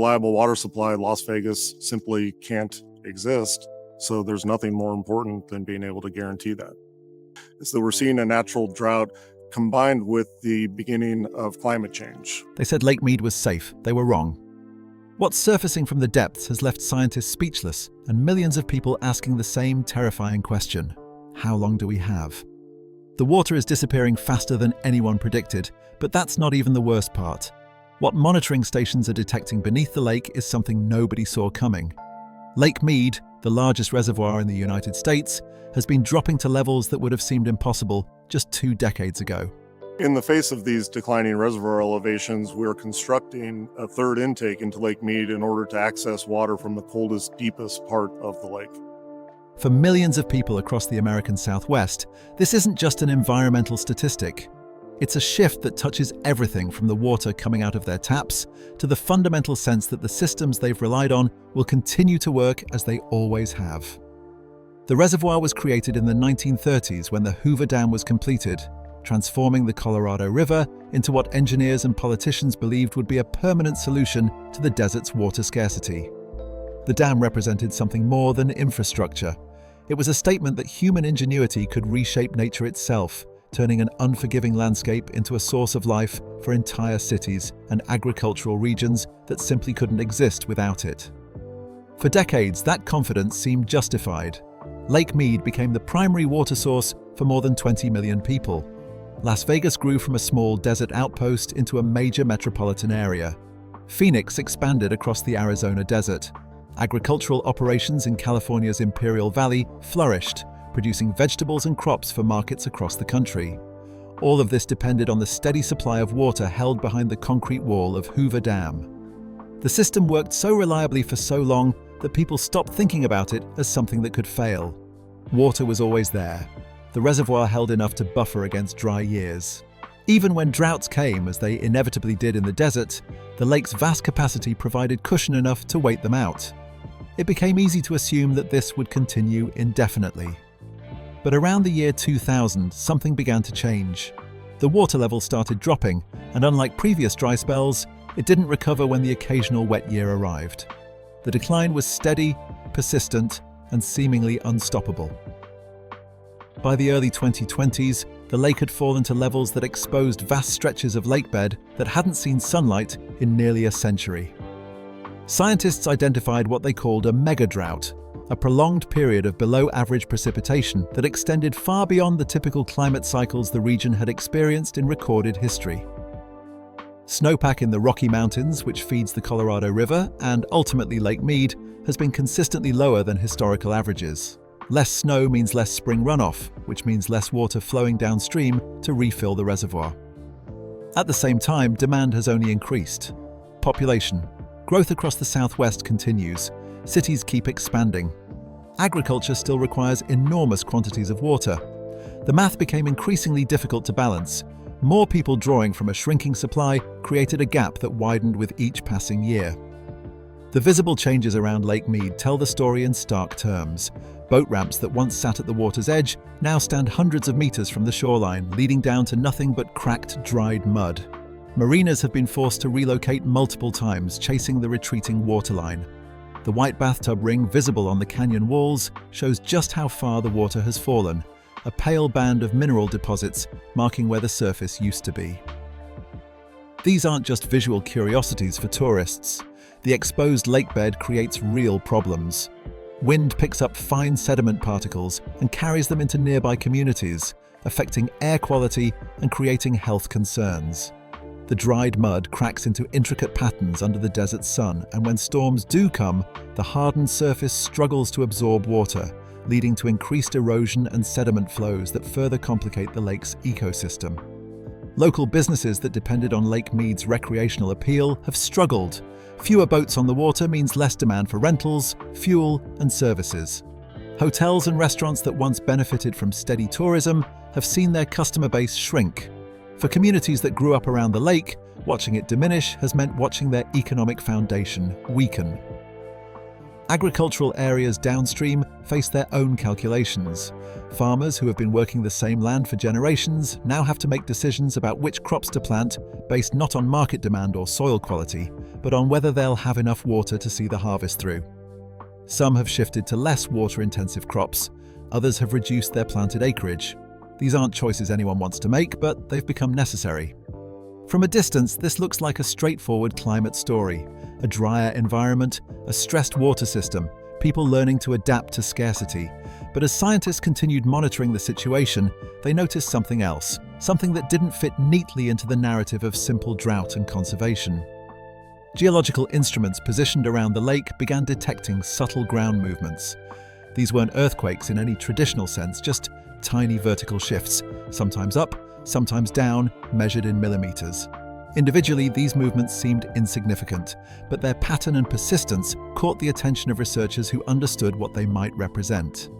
Reliable water supply, Las Vegas simply can't exist. So there's nothing more important than being able to guarantee that. So we're seeing a natural drought combined with the beginning of climate change. They said Lake Mead was safe. They were wrong. What's surfacing from the depths has left scientists speechless and millions of people asking the same terrifying question: how long do we have? The water is disappearing faster than anyone predicted, but that's not even the worst part. What monitoring stations are detecting beneath the lake is something nobody saw coming. Lake Mead, the largest reservoir in the United States, has been dropping to levels that would have seemed impossible just 2 decades ago. In the face of these declining reservoir elevations, we are constructing a third intake into Lake Mead in order to access water from the coldest, deepest part of the lake. For millions of people across the American Southwest, this isn't just an environmental statistic. It's a shift that touches everything from the water coming out of their taps to the fundamental sense that the systems they've relied on will continue to work as they always have. The reservoir was created in the 1930s when the Hoover Dam was completed, transforming the Colorado River into what engineers and politicians believed would be a permanent solution to the desert's water scarcity. The dam represented something more than infrastructure. It was a statement that human ingenuity could reshape nature itself, turning an unforgiving landscape into a source of life for entire cities and agricultural regions that simply couldn't exist without it. For decades, that confidence seemed justified. Lake Mead became the primary water source for more than 20 million people. Las Vegas grew from a small desert outpost into a major metropolitan area. Phoenix expanded across the Arizona desert. Agricultural operations in California's Imperial Valley flourished, producing vegetables and crops for markets across the country. All of this depended on the steady supply of water held behind the concrete wall of Hoover Dam. The system worked so reliably for so long that people stopped thinking about it as something that could fail. Water was always there. The reservoir held enough to buffer against dry years. Even when droughts came, as they inevitably did in the desert, the lake's vast capacity provided cushion enough to wait them out. It became easy to assume that this would continue indefinitely. But around the year 2000, something began to change. The water level started dropping, and unlike previous dry spells, it didn't recover when the occasional wet year arrived. The decline was steady, persistent, and seemingly unstoppable. By the early 2020s, the lake had fallen to levels that exposed vast stretches of lakebed that hadn't seen sunlight in nearly a century. Scientists identified what they called a megadrought, a prolonged period of below-average precipitation that extended far beyond the typical climate cycles the region had experienced in recorded history. Snowpack in the Rocky Mountains, which feeds the Colorado River, and ultimately Lake Mead, has been consistently lower than historical averages. Less snow means less spring runoff, which means less water flowing downstream to refill the reservoir. At the same time, demand has only increased. Population growth across the Southwest continues. Cities keep expanding. Agriculture still requires enormous quantities of water. The math became increasingly difficult to balance. More people drawing from a shrinking supply created a gap that widened with each passing year. The visible changes around Lake Mead tell the story in stark terms. Boat ramps that once sat at the water's edge now stand hundreds of meters from the shoreline, leading down to nothing but cracked, dried mud. Marinas have been forced to relocate multiple times, chasing the retreating waterline. The white bathtub ring visible on the canyon walls shows just how far the water has fallen, a pale band of mineral deposits marking where the surface used to be. These aren't just visual curiosities for tourists. The exposed lakebed creates real problems. Wind picks up fine sediment particles and carries them into nearby communities, affecting air quality and creating health concerns. The dried mud cracks into intricate patterns under the desert sun, and when storms do come, the hardened surface struggles to absorb water, leading to increased erosion and sediment flows that further complicate the lake's ecosystem. Local businesses that depended on Lake Mead's recreational appeal have struggled. Fewer boats on the water means less demand for rentals, fuel, and services. Hotels and restaurants that once benefited from steady tourism have seen their customer base shrink. For communities that grew up around the lake, watching it diminish has meant watching their economic foundation weaken. Agricultural areas downstream face their own calculations. Farmers who have been working the same land for generations now have to make decisions about which crops to plant based not on market demand or soil quality, but on whether they'll have enough water to see the harvest through. Some have shifted to less water-intensive crops, others have reduced their planted acreage. These aren't choices anyone wants to make, but they've become necessary. From a distance, this looks like a straightforward climate story. A drier environment, a stressed water system, people learning to adapt to scarcity. But as scientists continued monitoring the situation, they noticed something else, something that didn't fit neatly into the narrative of simple drought and conservation. Geological instruments positioned around the lake began detecting subtle ground movements. These weren't earthquakes in any traditional sense, just tiny vertical shifts, sometimes up, sometimes down, measured in millimeters. Individually, these movements seemed insignificant, but their pattern and persistence caught the attention of researchers who understood what they might represent.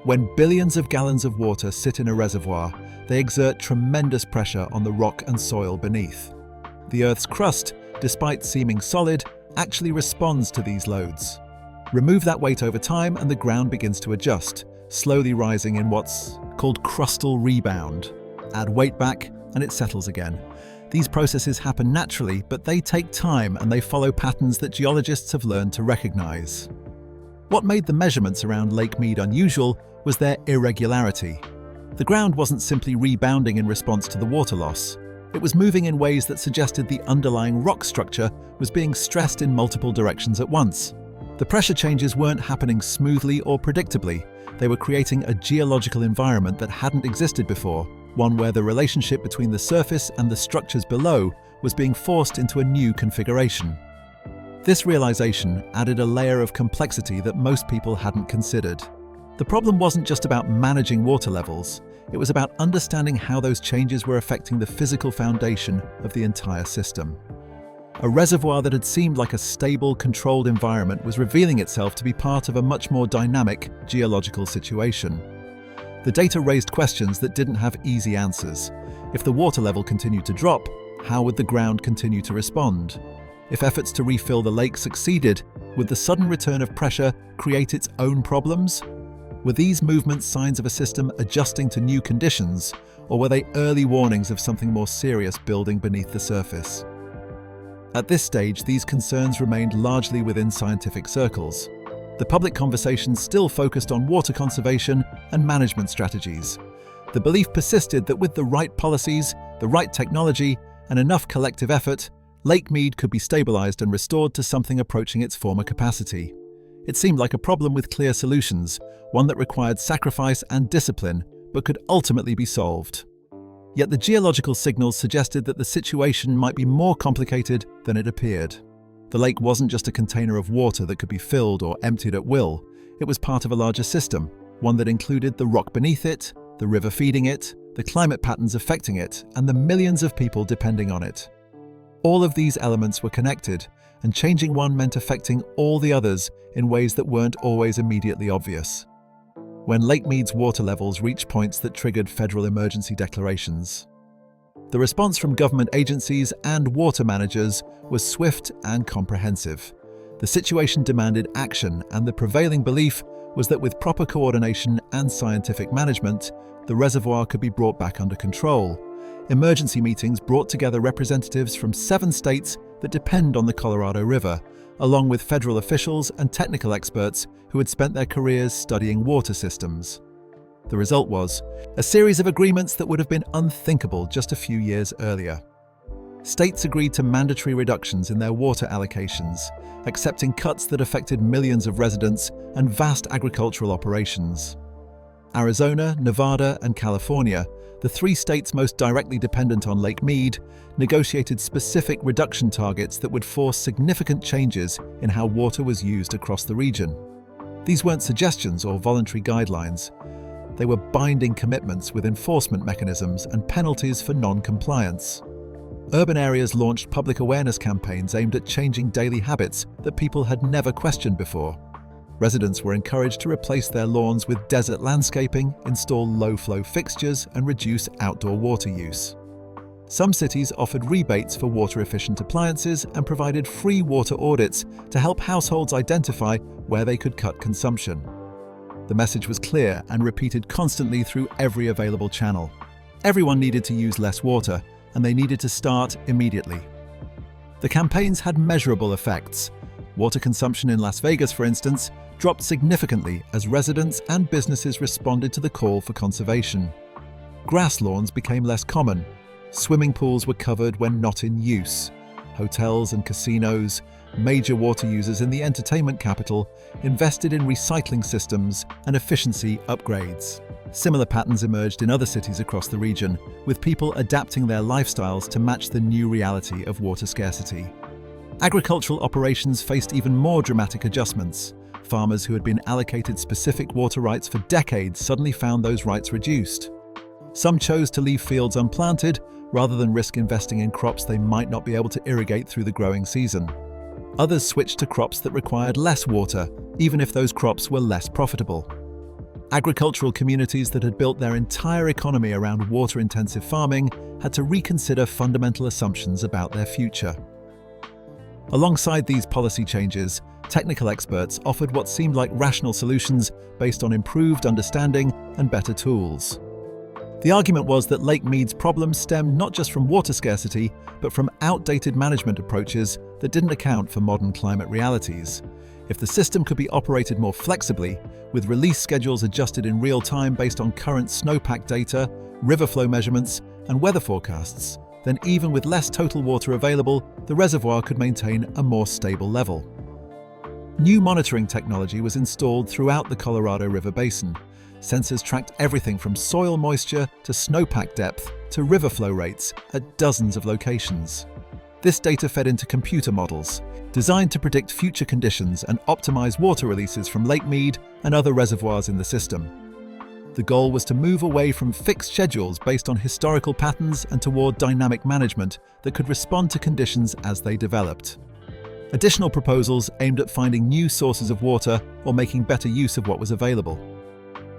When billions of gallons of water sit in a reservoir, they exert tremendous pressure on the rock and soil beneath. The Earth's crust, despite seeming solid, actually responds to these loads. Remove that weight over time and the ground begins to adjust, slowly rising in what's called crustal rebound. Add weight back and it settles again. These processes happen naturally, but they take time and they follow patterns that geologists have learned to recognize. What made the measurements around Lake Mead unusual was their irregularity. The ground wasn't simply rebounding in response to the water loss. It was moving in ways that suggested the underlying rock structure was being stressed in multiple directions at once. The pressure changes weren't happening smoothly or predictably. They were creating a geological environment that hadn't existed before, one where the relationship between the surface and the structures below was being forced into a new configuration. This realization added a layer of complexity that most people hadn't considered. The problem wasn't just about managing water levels, it was about understanding how those changes were affecting the physical foundation of the entire system. A reservoir that had seemed like a stable, controlled environment was revealing itself to be part of a much more dynamic geological situation. The data raised questions that didn't have easy answers. If the water level continued to drop, how would the ground continue to respond? If efforts to refill the lake succeeded, would the sudden return of pressure create its own problems? Were these movements signs of a system adjusting to new conditions, or were they early warnings of something more serious building beneath the surface? At this stage, these concerns remained largely within scientific circles. The public conversation still focused on water conservation and management strategies. The belief persisted that with the right policies, the right technology, and enough collective effort, Lake Mead could be stabilized and restored to something approaching its former capacity. It seemed like a problem with clear solutions, one that required sacrifice and discipline, but could ultimately be solved. Yet the geological signals suggested that the situation might be more complicated than it appeared. The lake wasn't just a container of water that could be filled or emptied at will. It was part of a larger system, one that included the rock beneath it, the river feeding it, the climate patterns affecting it, and the millions of people depending on it. All of these elements were connected, and changing one meant affecting all the others in ways that weren't always immediately obvious. When Lake Mead's water levels reached points that triggered federal emergency declarations, the response from government agencies and water managers was swift and comprehensive. The situation demanded action, and the prevailing belief was that with proper coordination and scientific management, the reservoir could be brought back under control. Emergency meetings brought together representatives from 7 states that depend on the Colorado River, along with federal officials and technical experts who had spent their careers studying water systems. The result was a series of agreements that would have been unthinkable just a few years earlier. States agreed to mandatory reductions in their water allocations, accepting cuts that affected millions of residents and vast agricultural operations. Arizona, Nevada, and California, the 3 states most directly dependent on Lake Mead, negotiated specific reduction targets that would force significant changes in how water was used across the region. These weren't suggestions or voluntary guidelines. They were binding commitments with enforcement mechanisms and penalties for non-compliance. Urban areas launched public awareness campaigns aimed at changing daily habits that people had never questioned before. Residents were encouraged to replace their lawns with desert landscaping, install low-flow fixtures, and reduce outdoor water use. Some cities offered rebates for water-efficient appliances and provided free water audits to help households identify where they could cut consumption. The message was clear and repeated constantly through every available channel. Everyone needed to use less water, and they needed to start immediately. The campaigns had measurable effects. Water consumption in Las Vegas, for instance, dropped significantly as residents and businesses responded to the call for conservation. Grass lawns became less common. Swimming pools were covered when not in use. Hotels and casinos, major water users in the entertainment capital, invested in recycling systems and efficiency upgrades. Similar patterns emerged in other cities across the region, with people adapting their lifestyles to match the new reality of water scarcity. Agricultural operations faced even more dramatic adjustments. Farmers who had been allocated specific water rights for decades suddenly found those rights reduced. Some chose to leave fields unplanted rather than risk investing in crops they might not be able to irrigate through the growing season. Others switched to crops that required less water, even if those crops were less profitable. Agricultural communities that had built their entire economy around water-intensive farming had to reconsider fundamental assumptions about their future. Alongside these policy changes, technical experts offered what seemed like rational solutions based on improved understanding and better tools. The argument was that Lake Mead's problems stemmed not just from water scarcity, but from outdated management approaches that didn't account for modern climate realities. If the system could be operated more flexibly, with release schedules adjusted in real time based on current snowpack data, river flow measurements, and weather forecasts, then even with less total water available, the reservoir could maintain a more stable level. New monitoring technology was installed throughout the Colorado River Basin. Sensors tracked everything from soil moisture to snowpack depth to river flow rates at dozens of locations. This data fed into computer models, designed to predict future conditions and optimize water releases from Lake Mead and other reservoirs in the system. The goal was to move away from fixed schedules based on historical patterns and toward dynamic management that could respond to conditions as they developed. Additional proposals aimed at finding new sources of water or making better use of what was available.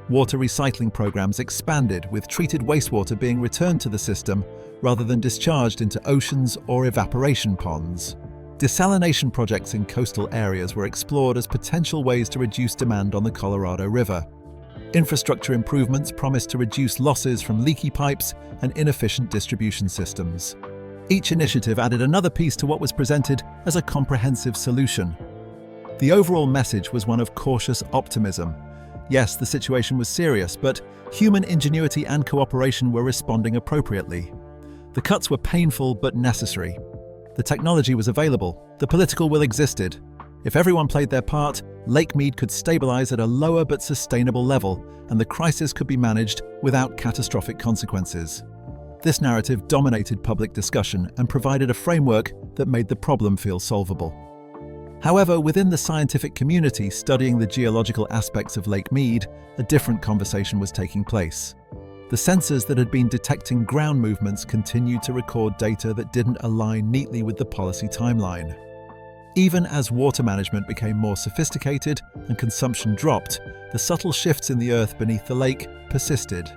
Water recycling programs expanded, with treated wastewater being returned to the system rather than discharged into oceans or evaporation ponds. Desalination projects in coastal areas were explored as potential ways to reduce demand on the Colorado River. Infrastructure improvements promised to reduce losses from leaky pipes and inefficient distribution systems. Each initiative added another piece to what was presented as a comprehensive solution. The overall message was one of cautious optimism. Yes, the situation was serious, but human ingenuity and cooperation were responding appropriately. The cuts were painful but necessary. The technology was available, the political will existed. If everyone played their part, Lake Mead could stabilize at a lower but sustainable level, and the crisis could be managed without catastrophic consequences. This narrative dominated public discussion and provided a framework that made the problem feel solvable. However, within the scientific community studying the geological aspects of Lake Mead, a different conversation was taking place. The sensors that had been detecting ground movements continued to record data that didn't align neatly with the policy timeline. Even as water management became more sophisticated and consumption dropped, the subtle shifts in the earth beneath the lake persisted.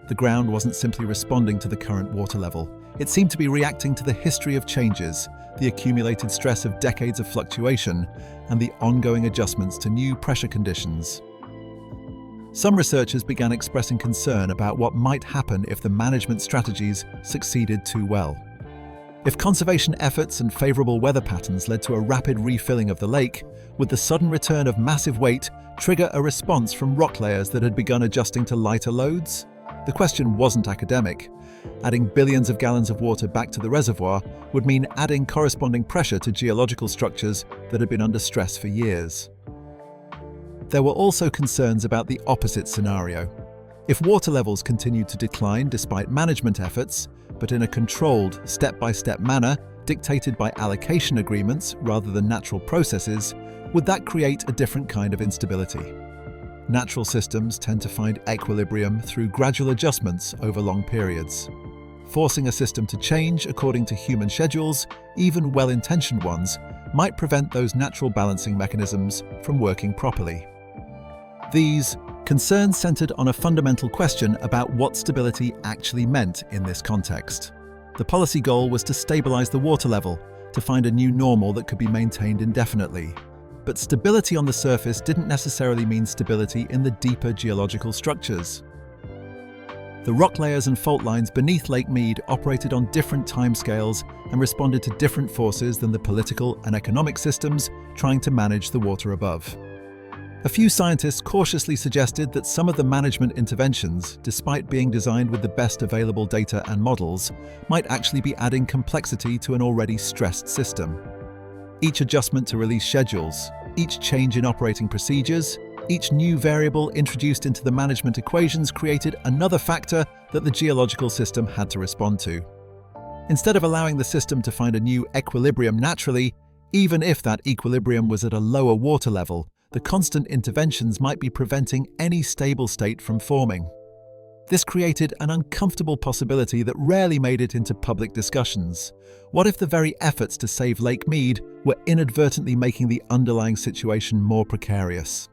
The ground wasn't simply responding to the current water level. It seemed to be reacting to the history of changes, the accumulated stress of decades of fluctuation, and the ongoing adjustments to new pressure conditions. Some researchers began expressing concern about what might happen if the management strategies succeeded too well. If conservation efforts and favorable weather patterns led to a rapid refilling of the lake, would the sudden return of massive weight trigger a response from rock layers that had begun adjusting to lighter loads? The question wasn't academic. Adding billions of gallons of water back to the reservoir would mean adding corresponding pressure to geological structures that had been under stress for years. There were also concerns about the opposite scenario. If water levels continued to decline despite management efforts, but in a controlled, step-by-step manner, dictated by allocation agreements rather than natural processes, would that create a different kind of instability? Natural systems tend to find equilibrium through gradual adjustments over long periods. Forcing a system to change according to human schedules, even well-intentioned ones, might prevent those natural balancing mechanisms from working properly. These concerns centered on a fundamental question about what stability actually meant in this context. The policy goal was to stabilize the water level, to find a new normal that could be maintained indefinitely. But stability on the surface didn't necessarily mean stability in the deeper geological structures. The rock layers and fault lines beneath Lake Mead operated on different timescales and responded to different forces than the political and economic systems trying to manage the water above. A few scientists cautiously suggested that some of the management interventions, despite being designed with the best available data and models, might actually be adding complexity to an already stressed system. Each adjustment to release schedules, each change in operating procedures, each new variable introduced into the management equations created another factor that the geological system had to respond to. Instead of allowing the system to find a new equilibrium naturally, even if that equilibrium was at a lower water level, the constant interventions might be preventing any stable state from forming. This created an uncomfortable possibility that rarely made it into public discussions. What if the very efforts to save Lake Mead were inadvertently making the underlying situation more precarious?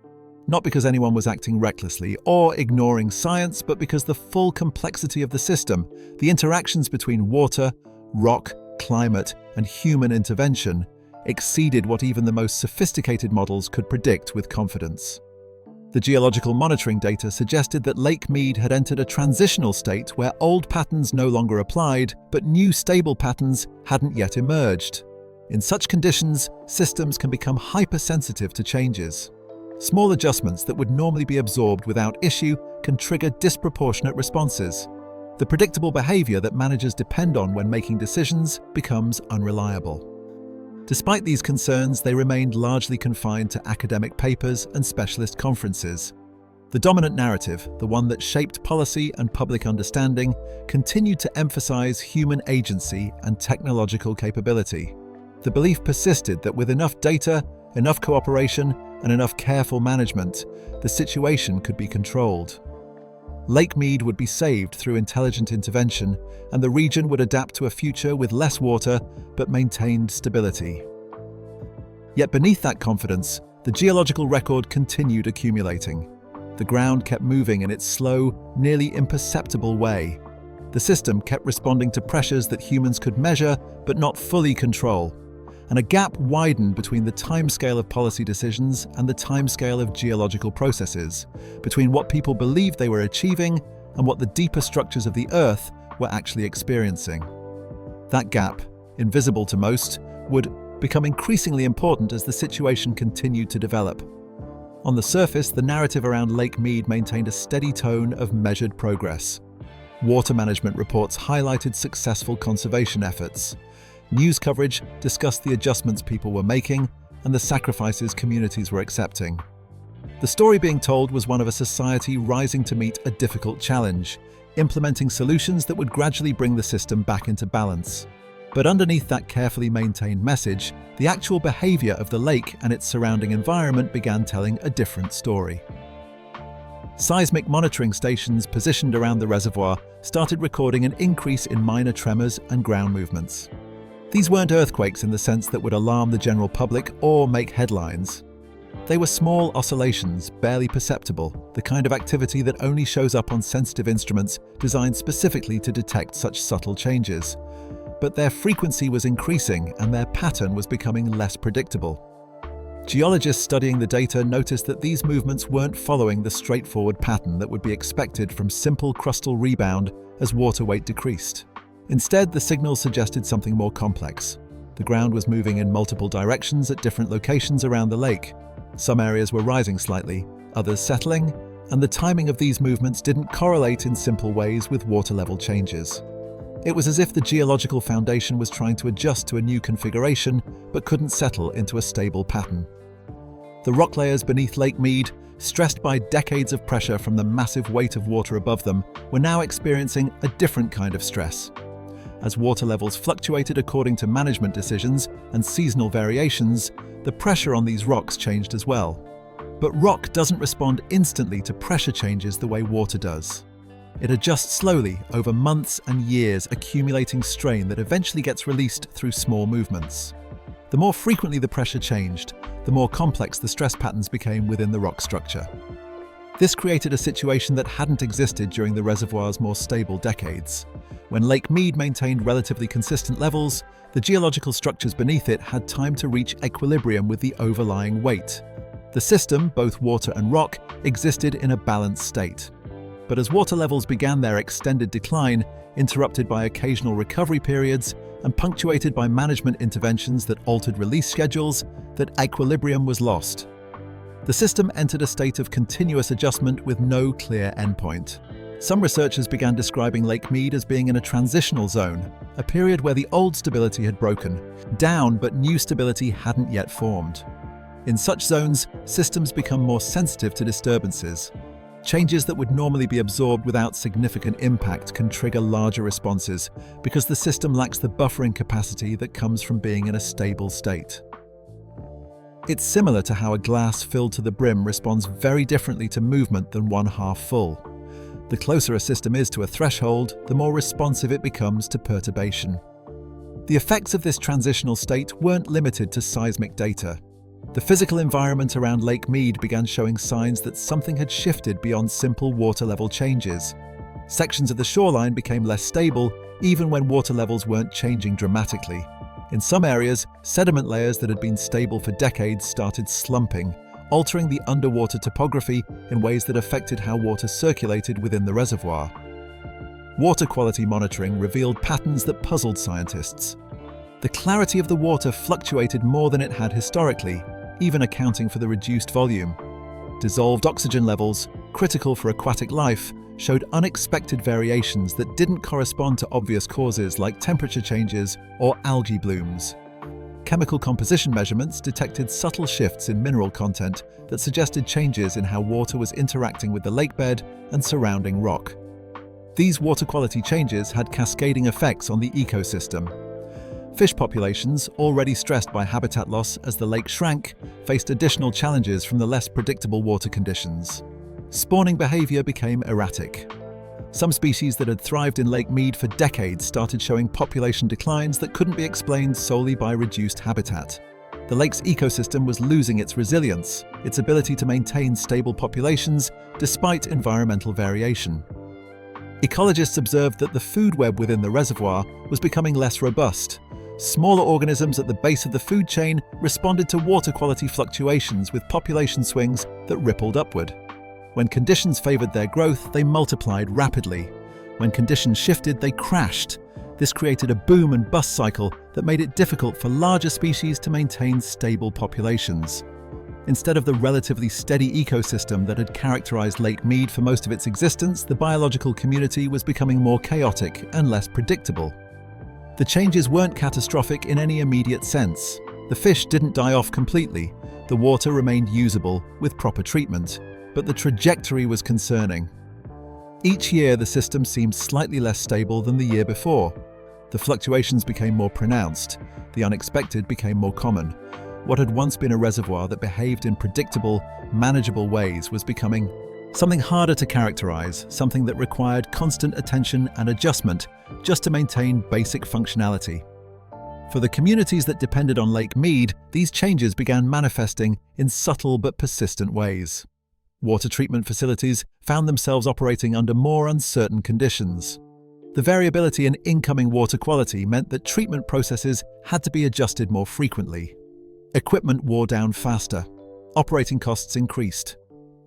Not because anyone was acting recklessly or ignoring science, but because the full complexity of the system, the interactions between water, rock, climate, and human intervention, exceeded what even the most sophisticated models could predict with confidence. The geological monitoring data suggested that Lake Mead had entered a transitional state where old patterns no longer applied, but new stable patterns hadn't yet emerged. In such conditions, systems can become hypersensitive to changes. Small adjustments that would normally be absorbed without issue can trigger disproportionate responses. The predictable behavior that managers depend on when making decisions becomes unreliable. Despite these concerns, they remained largely confined to academic papers and specialist conferences. The dominant narrative, the one that shaped policy and public understanding, continued to emphasize human agency and technological capability. The belief persisted that with enough data, enough cooperation, and enough careful management, the situation could be controlled. Lake Mead would be saved through intelligent intervention, and the region would adapt to a future with less water but maintained stability. Yet beneath that confidence, the geological record continued accumulating. The ground kept moving in its slow, nearly imperceptible way. The system kept responding to pressures that humans could measure but not fully control. And a gap widened between the timescale of policy decisions and the timescale of geological processes, between what people believed they were achieving and what the deeper structures of the Earth were actually experiencing. That gap, invisible to most, would become increasingly important as the situation continued to develop. On the surface, the narrative around Lake Mead maintained a steady tone of measured progress. Water management reports highlighted successful conservation efforts. News coverage discussed the adjustments people were making and the sacrifices communities were accepting. The story being told was one of a society rising to meet a difficult challenge, implementing solutions that would gradually bring the system back into balance. But underneath that carefully maintained message, the actual behavior of the lake and its surrounding environment began telling a different story. Seismic monitoring stations positioned around the reservoir started recording an increase in minor tremors and ground movements. These weren't earthquakes in the sense that would alarm the general public or make headlines. They were small oscillations, barely perceptible, the kind of activity that only shows up on sensitive instruments designed specifically to detect such subtle changes. But their frequency was increasing and their pattern was becoming less predictable. Geologists studying the data noticed that these movements weren't following the straightforward pattern that would be expected from simple crustal rebound as water weight decreased. Instead, the signals suggested something more complex. The ground was moving in multiple directions at different locations around the lake. Some areas were rising slightly, others settling, and the timing of these movements didn't correlate in simple ways with water level changes. It was as if the geological foundation was trying to adjust to a new configuration but couldn't settle into a stable pattern. The rock layers beneath Lake Mead, stressed by decades of pressure from the massive weight of water above them, were now experiencing a different kind of stress. As water levels fluctuated according to management decisions and seasonal variations, the pressure on these rocks changed as well. But rock doesn't respond instantly to pressure changes the way water does. It adjusts slowly over months and years, accumulating strain that eventually gets released through small movements. The more frequently the pressure changed, the more complex the stress patterns became within the rock structure. This created a situation that hadn't existed during the reservoir's more stable decades. When Lake Mead maintained relatively consistent levels, the geological structures beneath it had time to reach equilibrium with the overlying weight. The system, both water and rock, existed in a balanced state. But as water levels began their extended decline, interrupted by occasional recovery periods and punctuated by management interventions that altered release schedules, that equilibrium was lost. The system entered a state of continuous adjustment with no clear endpoint. Some researchers began describing Lake Mead as being in a transitional zone, a period where the old stability had broken down but new stability hadn't yet formed. In such zones, systems become more sensitive to disturbances. Changes that would normally be absorbed without significant impact can trigger larger responses because the system lacks the buffering capacity that comes from being in a stable state. It's similar to how a glass filled to the brim responds very differently to movement than one half full. The closer a system is to a threshold, the more responsive it becomes to perturbation. The effects of this transitional state weren't limited to seismic data. The physical environment around Lake Mead began showing signs that something had shifted beyond simple water level changes. Sections of the shoreline became less stable, even when water levels weren't changing dramatically. In some areas, sediment layers that had been stable for decades started slumping, altering the underwater topography in ways that affected how water circulated within the reservoir. Water quality monitoring revealed patterns that puzzled scientists. The clarity of the water fluctuated more than it had historically, even accounting for the reduced volume. Dissolved oxygen levels, critical for aquatic life, showed unexpected variations that didn't correspond to obvious causes like temperature changes or algae blooms. Chemical composition measurements detected subtle shifts in mineral content that suggested changes in how water was interacting with the lakebed and surrounding rock. These water quality changes had cascading effects on the ecosystem. Fish populations, already stressed by habitat loss as the lake shrank, faced additional challenges from the less predictable water conditions. Spawning behavior became erratic. Some species that had thrived in Lake Mead for decades started showing population declines that couldn't be explained solely by reduced habitat. The lake's ecosystem was losing its resilience, its ability to maintain stable populations despite environmental variation. Ecologists observed that the food web within the reservoir was becoming less robust. Smaller organisms at the base of the food chain responded to water quality fluctuations with population swings that rippled upward. When conditions favored their growth, they multiplied rapidly. When conditions shifted, they crashed. This created a boom and bust cycle that made it difficult for larger species to maintain stable populations. Instead of the relatively steady ecosystem that had characterized Lake Mead for most of its existence, the biological community was becoming more chaotic and less predictable. The changes weren't catastrophic in any immediate sense. The fish didn't die off completely. The water remained usable with proper treatment. But the trajectory was concerning. Each year, the system seemed slightly less stable than the year before. The fluctuations became more pronounced. The unexpected became more common. What had once been a reservoir that behaved in predictable, manageable ways was becoming something harder to characterize, something that required constant attention and adjustment just to maintain basic functionality. For the communities that depended on Lake Mead, these changes began manifesting in subtle but persistent ways. Water treatment facilities found themselves operating under more uncertain conditions. The variability in incoming water quality meant that treatment processes had to be adjusted more frequently. Equipment wore down faster. Operating costs increased.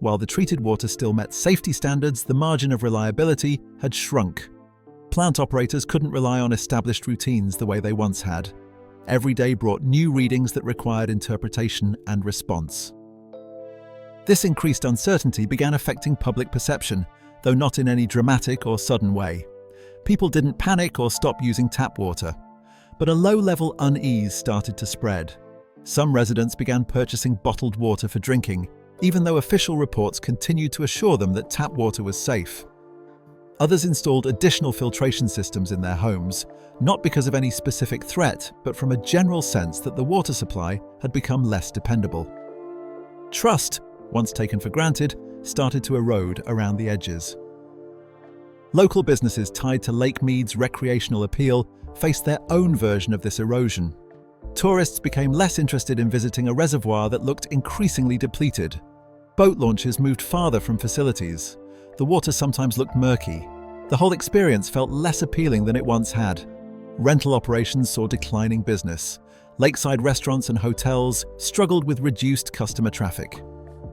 While the treated water still met safety standards, the margin of reliability had shrunk. Plant operators couldn't rely on established routines the way they once had. Every day brought new readings that required interpretation and response. This increased uncertainty began affecting public perception, though not in any dramatic or sudden way. People didn't panic or stop using tap water. But a low-level unease started to spread. Some residents began purchasing bottled water for drinking, even though official reports continued to assure them that tap water was safe. Others installed additional filtration systems in their homes, not because of any specific threat, but from a general sense that the water supply had become less dependable. Trust, once taken for granted, started to erode around the edges. Local businesses tied to Lake Mead's recreational appeal faced their own version of this erosion. Tourists became less interested in visiting a reservoir that looked increasingly depleted. Boat launches moved farther from facilities. The water sometimes looked murky. The whole experience felt less appealing than it once had. Rental operations saw declining business. Lakeside restaurants and hotels struggled with reduced customer traffic.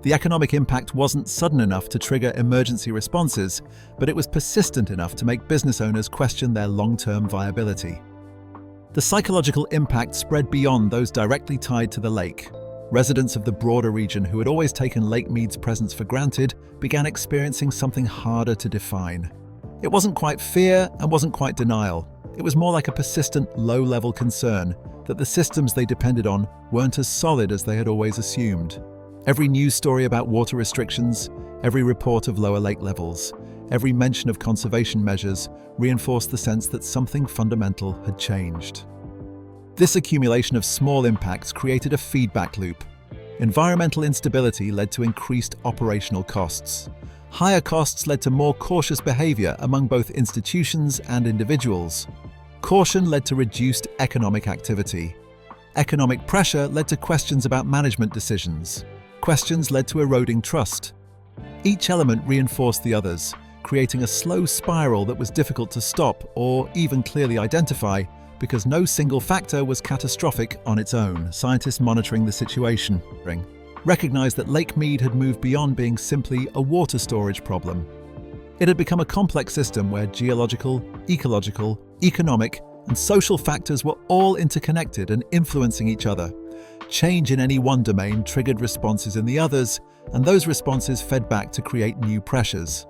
The economic impact wasn't sudden enough to trigger emergency responses, but it was persistent enough to make business owners question their long-term viability. The psychological impact spread beyond those directly tied to the lake. Residents of the broader region who had always taken Lake Mead's presence for granted began experiencing something harder to define. It wasn't quite fear and wasn't quite denial. It was more like a persistent, low-level concern that the systems they depended on weren't as solid as they had always assumed. Every news story about water restrictions, every report of lower lake levels, every mention of conservation measures reinforced the sense that something fundamental had changed. This accumulation of small impacts created a feedback loop. Environmental instability led to increased operational costs. Higher costs led to more cautious behavior among both institutions and individuals. Caution led to reduced economic activity. Economic pressure led to questions about management decisions. Questions led to eroding trust. Each element reinforced the others, creating a slow spiral that was difficult to stop or even clearly identify because no single factor was catastrophic on its own. Scientists monitoring the situation recognized that Lake Mead had moved beyond being simply a water storage problem. It had become a complex system where geological, ecological, economic, and social factors were all interconnected and influencing each other. Change in any one domain triggered responses in the others, and those responses fed back to create new pressures.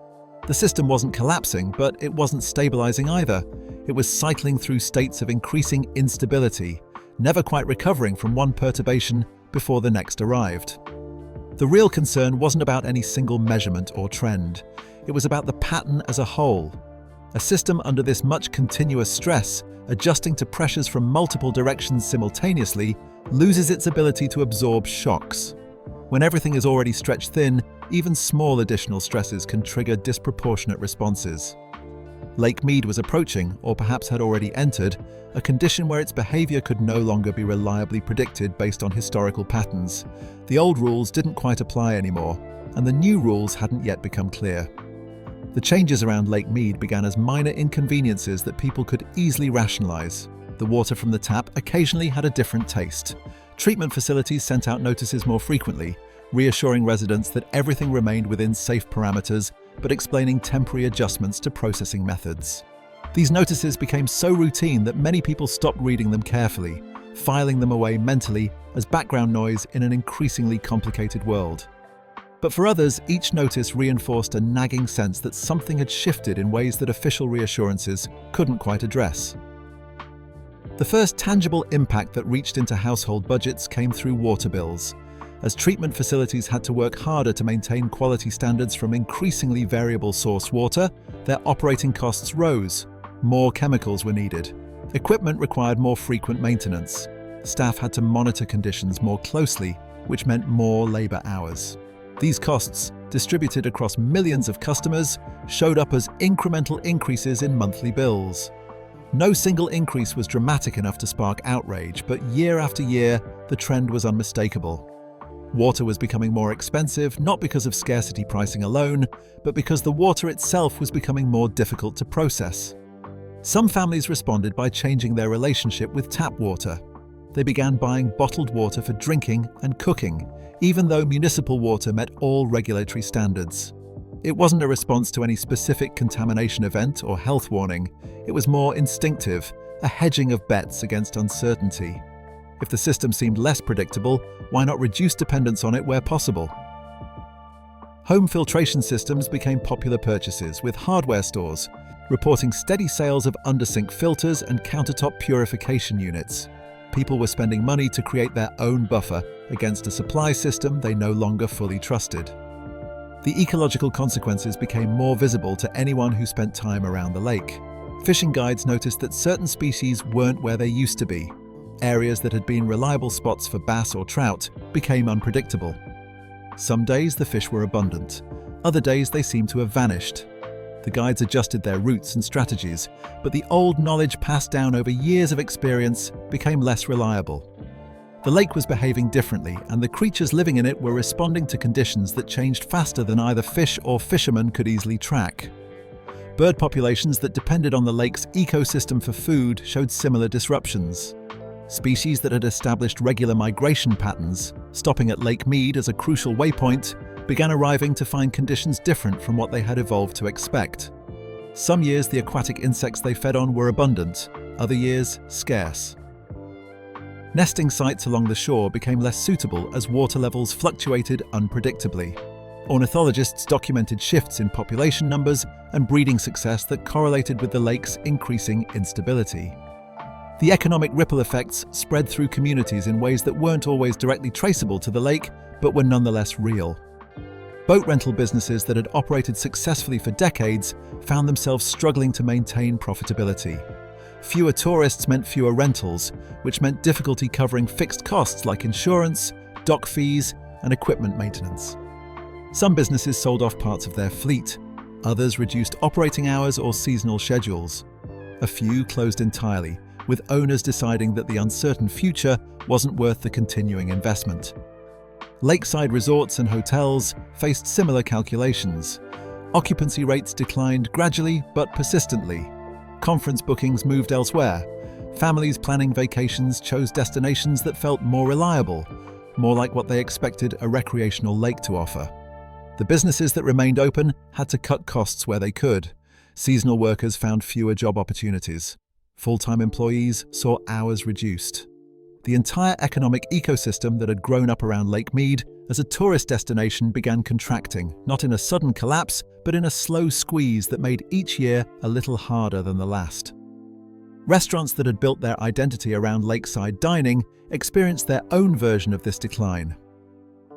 The system wasn't collapsing, but it wasn't stabilizing either. It was cycling through states of increasing instability, never quite recovering from one perturbation before the next arrived. The real concern wasn't about any single measurement or trend. It was about the pattern as a whole. A system under this much continuous stress, adjusting to pressures from multiple directions simultaneously, loses its ability to absorb shocks. When everything is already stretched thin, even small additional stresses can trigger disproportionate responses. Lake Mead was approaching, or perhaps had already entered, a condition where its behavior could no longer be reliably predicted based on historical patterns. The old rules didn't quite apply anymore, and the new rules hadn't yet become clear. The changes around Lake Mead began as minor inconveniences that people could easily rationalize. The water from the tap occasionally had a different taste. Treatment facilities sent out notices more frequently, reassuring residents that everything remained within safe parameters, but explaining temporary adjustments to processing methods. These notices became so routine that many people stopped reading them carefully, filing them away mentally as background noise in an increasingly complicated world. But for others, each notice reinforced a nagging sense that something had shifted in ways that official reassurances couldn't quite address. The first tangible impact that reached into household budgets came through water bills. As treatment facilities had to work harder to maintain quality standards from increasingly variable source water, their operating costs rose. More chemicals were needed. Equipment required more frequent maintenance. Staff had to monitor conditions more closely, which meant more labor hours. These costs, distributed across millions of customers, showed up as incremental increases in monthly bills. No single increase was dramatic enough to spark outrage, but year after year, the trend was unmistakable. Water was becoming more expensive, not because of scarcity pricing alone, but because the water itself was becoming more difficult to process. Some families responded by changing their relationship with tap water. They began buying bottled water for drinking and cooking, even though municipal water met all regulatory standards. It wasn't a response to any specific contamination event or health warning. It was more instinctive, a hedging of bets against uncertainty. If the system seemed less predictable, why not reduce dependence on it where possible? Home filtration systems became popular purchases, with hardware stores reporting steady sales of under-sink filters and countertop purification units. People were spending money to create their own buffer against a supply system they no longer fully trusted. The ecological consequences became more visible to anyone who spent time around the lake. Fishing guides noticed that certain species weren't where they used to be. Areas that had been reliable spots for bass or trout became unpredictable. Some days the fish were abundant, other days they seemed to have vanished. The guides adjusted their routes and strategies, but the old knowledge passed down over years of experience became less reliable. The lake was behaving differently, and the creatures living in it were responding to conditions that changed faster than either fish or fishermen could easily track. Bird populations that depended on the lake's ecosystem for food showed similar disruptions. Species that had established regular migration patterns, stopping at Lake Mead as a crucial waypoint, began arriving to find conditions different from what they had evolved to expect. Some years the aquatic insects they fed on were abundant, other years scarce. Nesting sites along the shore became less suitable as water levels fluctuated unpredictably. Ornithologists documented shifts in population numbers and breeding success that correlated with the lake's increasing instability. The economic ripple effects spread through communities in ways that weren't always directly traceable to the lake, but were nonetheless real. Boat rental businesses that had operated successfully for decades found themselves struggling to maintain profitability. Fewer tourists meant fewer rentals, which meant difficulty covering fixed costs like insurance, dock fees, and equipment maintenance. Some businesses sold off parts of their fleet. Others reduced operating hours or seasonal schedules. A few closed entirely, with owners deciding that the uncertain future wasn't worth the continuing investment. Lakeside resorts and hotels faced similar calculations. Occupancy rates declined gradually but persistently. Conference bookings moved elsewhere. Families planning vacations chose destinations that felt more reliable, more like what they expected a recreational lake to offer. The businesses that remained open had to cut costs where they could. Seasonal workers found fewer job opportunities. Full-time employees saw hours reduced. The entire economic ecosystem that had grown up around Lake Mead as a tourist destination began contracting, not in a sudden collapse, but in a slow squeeze that made each year a little harder than the last. Restaurants that had built their identity around lakeside dining experienced their own version of this decline.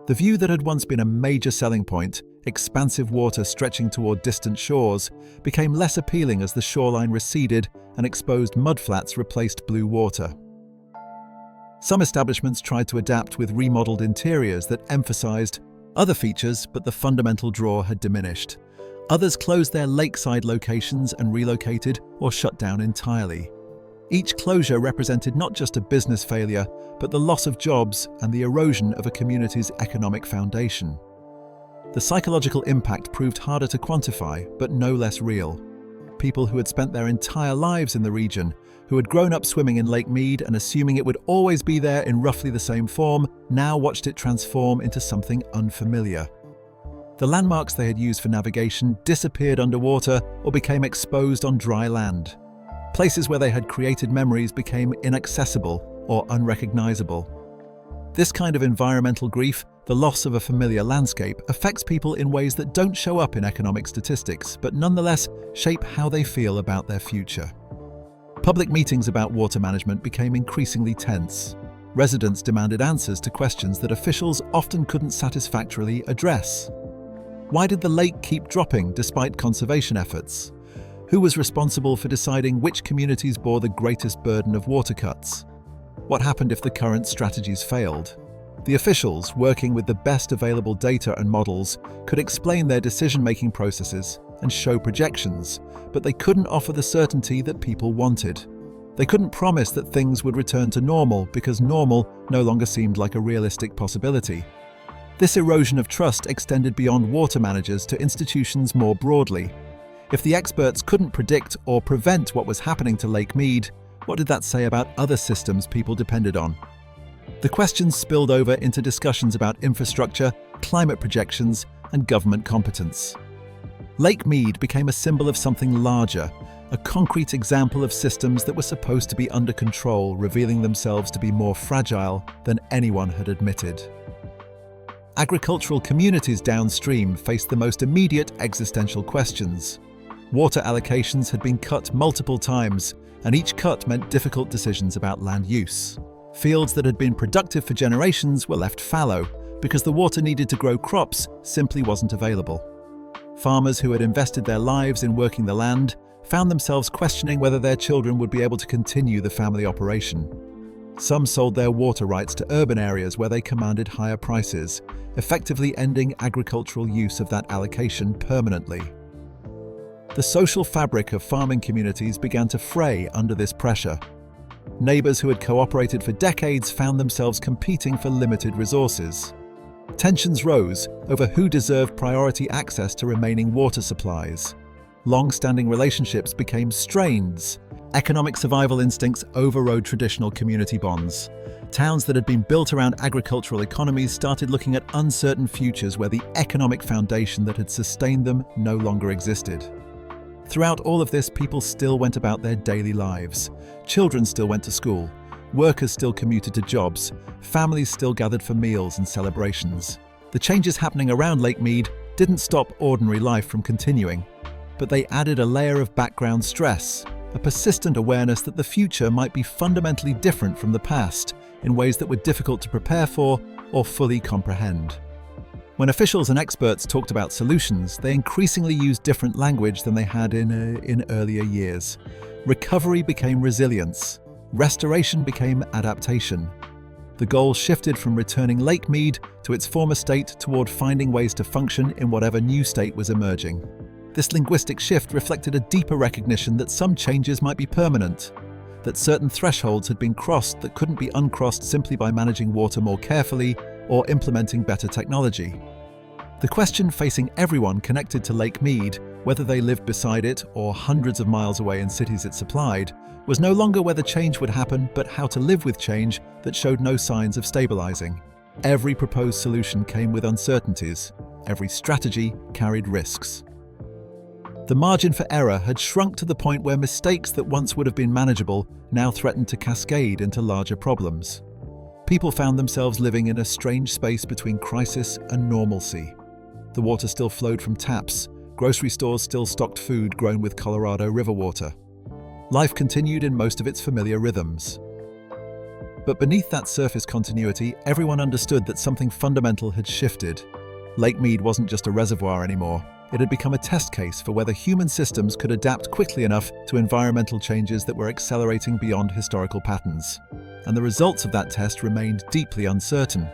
The view that had once been a major selling point, expansive water stretching toward distant shores, became less appealing as the shoreline receded and exposed mudflats replaced blue water. Some establishments tried to adapt with remodeled interiors that emphasized other features, but the fundamental draw had diminished. Others closed their lakeside locations and relocated or shut down entirely. Each closure represented not just a business failure, but the loss of jobs and the erosion of a community's economic foundation. The psychological impact proved harder to quantify, but no less real. People who had spent their entire lives in the region, who had grown up swimming in Lake Mead and assuming it would always be there in roughly the same form, now watched it transform into something unfamiliar. The landmarks they had used for navigation disappeared underwater or became exposed on dry land. Places where they had created memories became inaccessible or unrecognizable. This kind of environmental grief, the loss of a familiar landscape, affects people in ways that don't show up in economic statistics, but nonetheless shape how they feel about their future. Public meetings about water management became increasingly tense. Residents demanded answers to questions that officials often couldn't satisfactorily address. Why did the lake keep dropping despite conservation efforts? Who was responsible for deciding which communities bore the greatest burden of water cuts? What happened if the current strategies failed? The officials, working with the best available data and models, could explain their decision-making processes and show projections, but they couldn't offer the certainty that people wanted. They couldn't promise that things would return to normal because normal no longer seemed like a realistic possibility. This erosion of trust extended beyond water managers to institutions more broadly. If the experts couldn't predict or prevent what was happening to Lake Mead, what did that say about other systems people depended on? The questions spilled over into discussions about infrastructure, climate projections, and government competence. Lake Mead became a symbol of something larger, a concrete example of systems that were supposed to be under control, revealing themselves to be more fragile than anyone had admitted. Agricultural communities downstream faced the most immediate existential questions. Water allocations had been cut multiple times, and each cut meant difficult decisions about land use. Fields that had been productive for generations were left fallow because the water needed to grow crops simply wasn't available. Farmers who had invested their lives in working the land found themselves questioning whether their children would be able to continue the family operation. Some sold their water rights to urban areas where they commanded higher prices, effectively ending agricultural use of that allocation permanently. The social fabric of farming communities began to fray under this pressure. Neighbors who had cooperated for decades found themselves competing for limited resources. Tensions rose over who deserved priority access to remaining water supplies. Long-standing relationships became strains. Economic survival instincts overrode traditional community bonds. Towns that had been built around agricultural economies started looking at uncertain futures where the economic foundation that had sustained them no longer existed. Throughout all of this, people still went about their daily lives. Children still went to school. Workers still commuted to jobs. Families still gathered for meals and celebrations. The changes happening around Lake Mead didn't stop ordinary life from continuing, but they added a layer of background stress, a persistent awareness that the future might be fundamentally different from the past in ways that were difficult to prepare for or fully comprehend. When officials and experts talked about solutions, they increasingly used different language than they had in earlier years. Recovery became resilience. Restoration became adaptation. The goal shifted from returning Lake Mead to its former state toward finding ways to function in whatever new state was emerging. This linguistic shift reflected a deeper recognition that some changes might be permanent, that certain thresholds had been crossed that couldn't be uncrossed simply by managing water more carefully or implementing better technology. The question facing everyone connected to Lake Mead, whether they lived beside it or hundreds of miles away in cities it supplied, was no longer whether change would happen, but how to live with change that showed no signs of stabilizing. Every proposed solution came with uncertainties. Every strategy carried risks. The margin for error had shrunk to the point where mistakes that once would have been manageable now threatened to cascade into larger problems. People found themselves living in a strange space between crisis and normalcy. The water still flowed from taps. Grocery stores still stocked food grown with Colorado River water. Life continued in most of its familiar rhythms. But beneath that surface continuity, everyone understood that something fundamental had shifted. Lake Mead wasn't just a reservoir anymore. It had become a test case for whether human systems could adapt quickly enough to environmental changes that were accelerating beyond historical patterns. And the results of that test remained deeply uncertain.